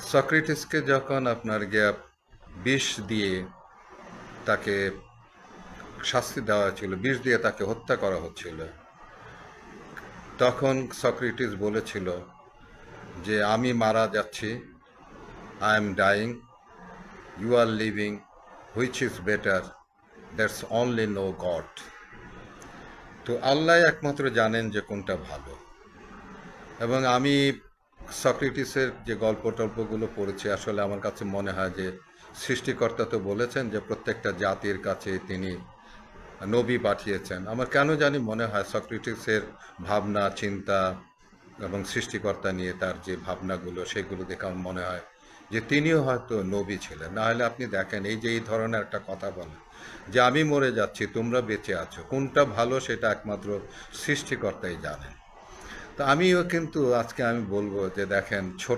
সক্রেটিসকে যখন আপনার গিয়া বিষ দিয়ে তাকে শাস্তি দেওয়া হয়েছিল, বিষ দিয়ে তাকে হত্যা করা হচ্ছিল, তখন সক্রেটিস বলেছিল যে আমি মারা যাচ্ছি, I am dying, you are living, which is better, that's only know God. তো আল্লাহ একমাত্র জানেন যে কোনটা ভালো। এবং আমি সক্রেটিসের যে গল্প টল্পগুলো পড়েছি, আসলে আমার কাছে মনে হয় যে সৃষ্টিকর্তা তো বলেছেন যে প্রত্যেকটা জাতির কাছে তিনি নবী পাঠিয়েছেন। আমার কেন জানি মনে হয় সক্রেটিসের ভাবনা চিন্তা এবং সৃষ্টিকর্তা নিয়ে তার যে ভাবনাগুলো, সেগুলো দেখে আমার মনে হয় যে তিনিও হয়তো নবী ছিলেন। নাহলে আপনি দেখেন, এই যে এই ধরনের একটা কথা বলে যে আমি মরে যাচ্ছি, তোমরা বেঁচে আছো, কোনটা ভালো সেটা একমাত্র সৃষ্টিকর্তাই জানেন। তো আমিও কিন্তু আজকে আমি বলবো যে দেখেন, ছোট